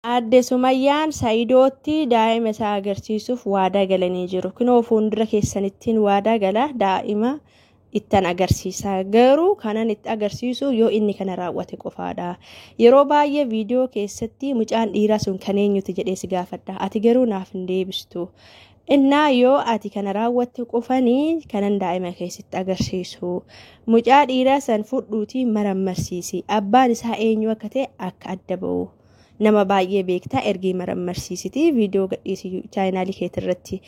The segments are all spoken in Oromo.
Adde Sumayyaan Saayidootti daa'ima isaa agarsiisuuf waadaa galanii jiru. Kunoo fuuldura keessanittiin waadaa gala daa'ima ittan agarsiisa. Garuu kanan itti agarsiisu yoo inni kana raawwate qofaadha. Yeroo baay'ee viidiyoo keessatti mucaan dhiiraa sun kan eenyuti jedhee si gaafadha. Ati garuu naaf hin deebistu. Innaa yoo ati kana raawwatte qofanii kanan daa'ima keessatti agarsiisu. Mucaa dhiiraa san fudhuutii marammarsiisi. Abbaan isaa eenyu akka ta'e akka adda ba'u. Nama baay'ee beektaa ergii marammarsiisiti viidiyoo gadhiisii chaayinaalii keetirratti.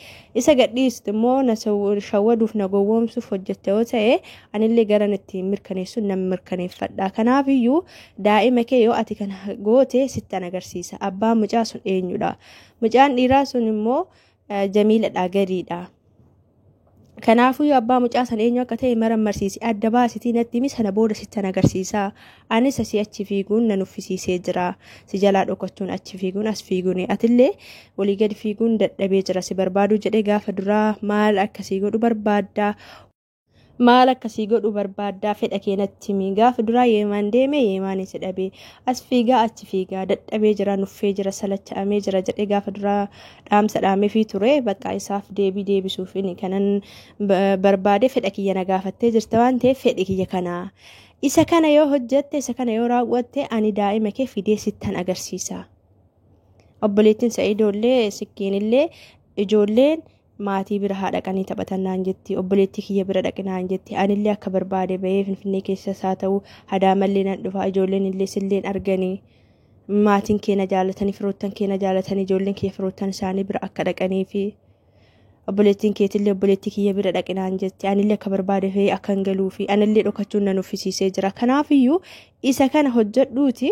Isa gadhiistu immoo na shawwaduuf na gowwoomsuuf hojjette yoo ta'e anillee garan ittiin mirkaneessuun nama mirkaneeffadha. Kanaafiyyuu daa'ima kee yoo ati kana goote sittan agarsiisa. Abbaan mucaa sun eenyudha? Mucaan dhiiraa sun immoo Jamiiladha, gadiidha. Kanaafuu abbaa mucaa san eenyu akka ta'e marammarsiisi. Adda baasitii natti himi, sana booda sittan agarsiisa. Anis asii achi fiiguun nan uffisiisee jira. Si jalaa dhokachuun achi fiiguun as fiiguun. Atillee walii gadi fiiguun dadhabee jira. Si barbaaduu jedhee gaafa duraa maal akkasii godhu barbaadda? Maal akkasii godhu barbaaddaa? Fedha keenatti himi. Gaafa duraa yeemaan deeme yeemaan si dhabee as fiigaa achi fiigaa dadhabee jira, nuffee jira, salacha'amee jira jedhee gaafa duraa dhaamsa dhaameefii ture. Bakka isaaf deebisuuf kanan barbaade fedha kiyya na gaafattee jirta waan ta'eef fedhi kiyya kana. Isa kana yoo hojjette, isa kana yoo raawwatte ani daa'ima kee fidee sittan agarsiisa. Obboleettiin Sa'idoollee Sikkiinillee ijoolleen maatii bira haa dhaqanii taphatannaan jetti. Obboleettii kiyya bira dhaqinaan jetti. Anillee akka barbaade bahee Finfinnee keessas haa ta'u Hadaamallee nan dhufa. Ijoolleen illee silleen arganii maatiin keenya jaalatanii firoottan keenya jaalatanii ijoolleen kiyya firoottan isaanii bira akka dhaqanii fi obboleettiin keetillee obboleettii kiyya bira dhaqinaan jetti. Anillee akka barbaade bahee akka hin galuu fi anillee dhokachuun nan uffisiisee jira. Kanaafiyyuu isa kana hojjedhuuti.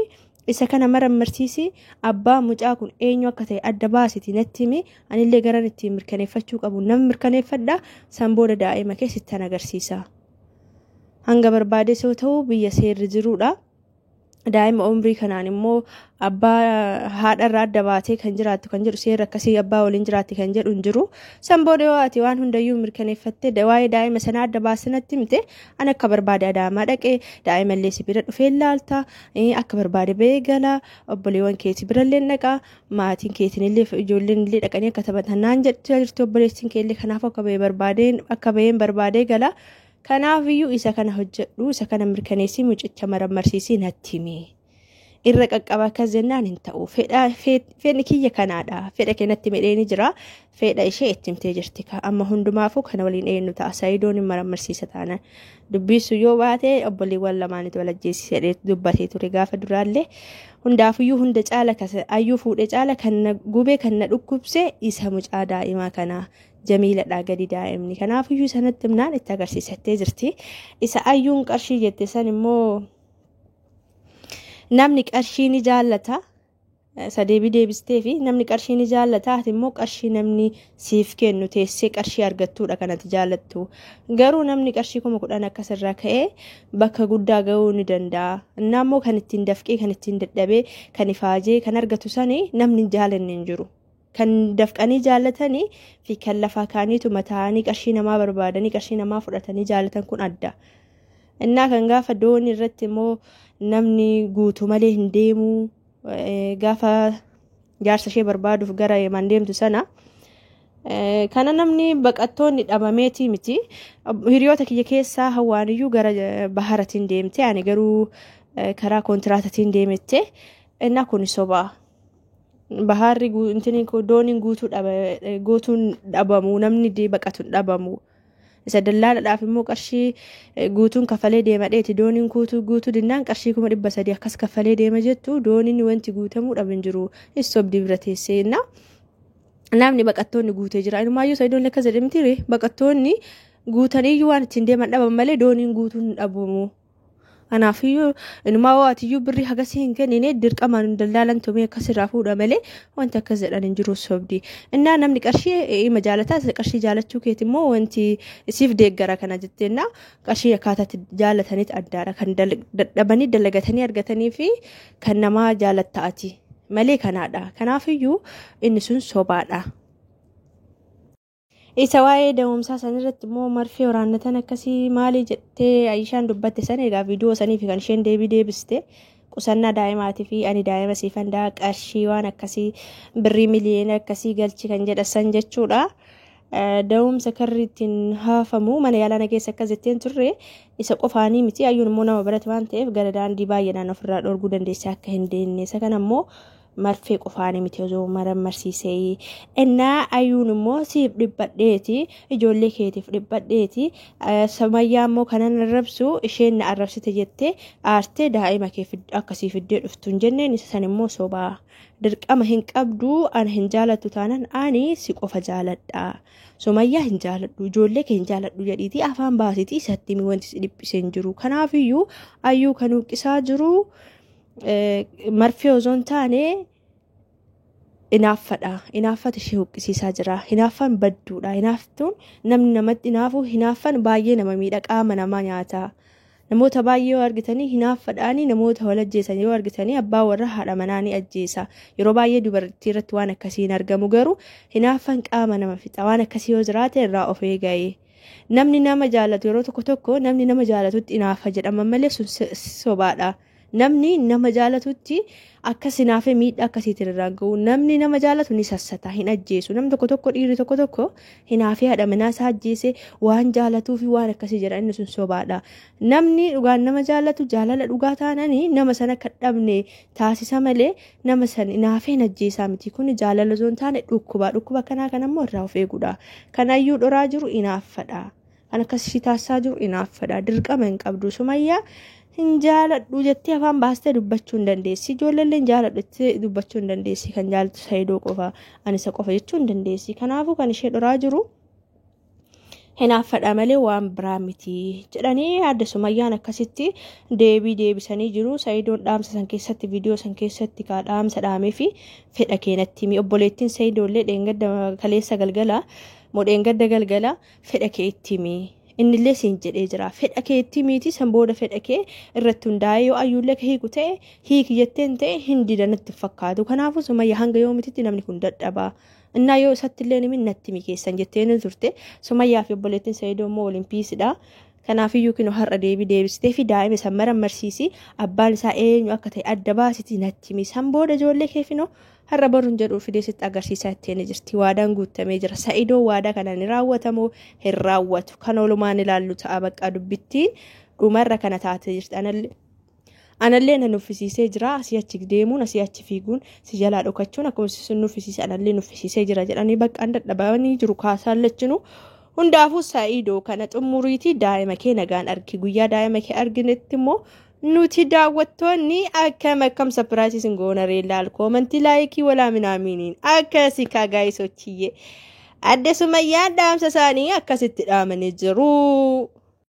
Isa kana marammarsiisi. Abbaa mucaa kun eenyu akka ta'e adda baasiti natti himi. Anillee garan ittiin mirkaneeffachuu qabu nama mirkaneeffadha. San booda daa'ima kee sittan agarsiisa. Hanga barbaades yoo ta'u biyya seerri jiruudha. Daa'ima umrii kanaan immoo abbaa haadharraa adda baatee kan jiraattu kan jedhu seerri akkasii abbaa waliin jiraatti kan jedhu hin jiru. San booda yoo ati waan hundayyuu mirkaneeffattee waa'ee daa'ima sanaa adda baasinatti himte ani akka barbaade Adaamaa dhaqee daa'ima illee si bira dhufee ilaalta. Akka barbaade bahee gala. Obboleewwan keetii birallee dhaqa. Maatiin keetiin illee ijoolleen illee dhaqanii akka taphatannaan jirti. Obboleettiin keellee kanaaf akka baheen barbaadee gala. Kanaafiyyuu isa kana hojjedhu, isa kana mirkaneessii mucicha marammarsiisii natti himi. Irra qaqqaba akkas jennaan hin ta'u. Fedhi kiyya kanaadha. Fedha keenyatti midheeni jira. Fedha ishee itti himtee jirti. Amma hundumaafuu kana waliin eenyu ta'a. Saayidoon hin marammarsiisa taana. Dubbisu yoo baate obboleewwan lamaanitti walajjeessisee dubbatee ture gaafa duraallee. Hundaafiyyuu hunda caala ayyuu fuudhee caala kan na gubee kan na dhukkubse isa mucaa daa'imaa kana. Jamiiladha gadi daa'imni. Kanaafiyyuu sanatti himnaan itti agarsiisattee jirti. Isa ayyuun qarshii jette san immoo namni qarshii ni jaallata. Sadeebii deebistee fi namni qarshii ni jaallata. Ati immoo qarshii namni siif kennu teessee qarshii argattuudha kanatti jaallattu. Garuu namni qarshii 10,000 akkasirraa ka'ee bakka guddaa ga'uu ni danda'a. Naammoo kan ittiin dafqee kan ittiin dadhabee kan ifaajee kan argatu sanii namni jaalanne hin jiru. Kan dafqanii jaallatanii fi kan lafaa kaaniitu mataanii qarshii namaa barbaadanii qarshii namaa fudhatanii jaallatan kun adda. Innaa kan gaafa doonii irratti immoo namni guutuu malee hin deemu. Gaafa jaarsa ishee barbaaduuf gara yeman deemtu sana kana namni baqattoonni dhabameetii miti. Hiriyoota kiyya keessaa hawaaniyyuu gara baharatiin deemte. Ani garuu karaa kontiraatatiin deemette. Innaa kun sobaa. Baharri dooniin guutuun dhabamu. Namni baqatuun dhabamu. Isa dallaadhaaf immoo qarshii guutuun kafalee deema dheeti. Dooniin guutuu dinnaan qarshii 300 akkas kafalee deema jettu. Dooniin wanti guutamuu dhaban jiru. Sobdii bira teessee namni baqattoonni guutee jira. Inumaayyuu Saayidoon akka jedhamti baqattoonni guutaniyyuu waan ittiin deeman dhaban malee dooniin guutuun dhabamu. Kanaafiyyuu inumaa waatiyyuu birrii hagasii hin kennine dirqamaan daldaalan tumee akkasirraa fuudha malee wanti akkas jedhan hin jiru sobdii. Innaa namni qarshii ima jaalataa qarshii jaalachuu keeti immoo wanti siif deeggara kana jetteenna qarshii akkaataatti jaalataniit addaadha. Kan dadhabanii dalagatanii argatanii fi kan namaa jaalattaati malee kanaadha. Kanaafiyyuu inni sun sobaadha. Isa waa'ee da'umsaa sanirratti immoo marfee waraannatan akkasii maali jettee Aishaan dubbatte sana egaa viidiyoo sanii fi kan isheen deebiste qusannaa daa'imaatii fi ani daa'ima siifan daa qarshii waan akkasii birrii miliyoona akkasii galchi kan jedhasan jechuudha. Da'umsa karri ittiin haafamu mana yaalaa keessa akkas jetteen turre isa qofaanii miti ayyuun immoo nama barate waan ta'eef gara daandii baay'inaan ofirraa dhorguu dandeesse akka hin deenne isa kana immoo marfee qofaanii miti osoo marmarsiisee innaa ayyuun immoo siif dhibbadheeti ijoollee keetiif dhibbadheeti Sumayyaa immoo kanan arrabsu isheen na arrabsite jettee aartee daa'ima kee akkasii fiddee dhuftu hin jenneen isa san immoo sobaa dirqama hin qabdu an hin jaalattu taanan ani si qofa jaaladha Sumayyaa hin jaaladhu ijoollee kee hin jaaladhu jedhiiti afaan baasiti isatti mi wanti dhiphisee hin jiru kanaafiyyuu ayyuu kan uqisaa jiru marfee ozoon taane inaaffata ishee huqqisiisaa jira hinaaffan badduudha hinaaftuun namni namatti hinaafu hinaaffan baay'ee nama miidhaqaama nama nyaata namoota baay'ee yoo argitanii hinaaffadhaanii namoota wal ajjeesan yoo argitanii abbaa warra haadha manaa ni ajjeesa yeroo baay'ee dubartii irratti waan akkasii hin argamu garuu hinaaffan qaama nama fixa waan akkasii yoo jiraate irraa of eegaa namni nama jaalatu yeroo tokko namni nama jaalatutti inaaffa jedhama malee sobaadha namni nama jaalatutti akkas hinaafee miidhaa akkasiitiin irraa ga'u namni nama jaalatu ni sassata hin ajjeesu namni tokko dhiirri tokko hinaafee haadha manaa isaa ajjeese waan jaalatuu fi waan akkasii jedha inni sun sobaadha namni dhugaan nama jaalatu jaalala dhugaa taananii nama sana akka dhabne taasisa malee nama san hinaafee hin ajjeesaa miti kun jaalala zoon taane dhukkuba kanaa kan ammoo irraa of eeguudha kanayyuu dhoraa jiru inaaffadha kan akkasii taasisaa jiru inaaffadha dirqama hin qabdu Sumayyaa hin jaaladhu jettee afaan baastee dubbachuu hin dandeessi ijoolleen jaaladhu dubbachuu hin dandeessi kan jaalatu Saayidoo qofa anisa qofa jechuu hin dandeessi kanaafuu kan ishee dhoraa jiru hinaaffadha malee waan biraa miti jedhanii adda Sumayyaan akkasitti deebisanii jiru Saayidoon dhaamsa san keessatti viidiyoo san keessatti ka dhaamsa dhaamee fi fedha keenatti mi obboleettiin Saayidoollee dheengadda kaleessa galgala modheengadda galgala fedha keetti mi innillee siin jedhee jira fedha keetti miti san booda fedha kee irratti hundaa'ee yoo ayyuullee ka hiiku ta'e hiiki jetteen ta'e hin didanatti fakkaatu kanaafuu Sumayyaa hanga yoomititti namni kun dadhabaa innaa yoo isattillee nimi natti mi keessan jetteen turte Sumayyaa fi obboleettiin Saayidoo immoo olimpiisidha kanaafiyyuu kinoo har'a deebistee fi daa'ima san marmarsiisi abbaan isaa eenyu akka ta'e adda baasiti natti mi san booda ijoollee kee finoo har'a baruun jedhu fideesitti agarsiisaa ittiin jirti waadaan guutamee jira Saayidoo waadaa kana ni raawwatamoo hin raawwatu kan olumaan ilaallu ta'a bakka dubbittiin dhumarra kana taatee jirti anallee na nuffisiisee jira asii achi deemuun asii achi fiiguun si jalaa dhokachuun akkuma si nuffisiise anallee nuffisiisee jira jedhanii bakka dadhabanii jiru kaasaan lachinu hundaafuu Saayidoo kana xumuriitii daa'ima kee nagaan argi guyyaa daa'ima kee arginetti immoo nuti daawwattoonni akkam sapiraayisiin goona reelaal koomantii laayikii walaa minaaminiin akkasii kaagaayisochiyyee adda Sumayyaa dhaamsa isaanii akkasitti dhaamanii jiru.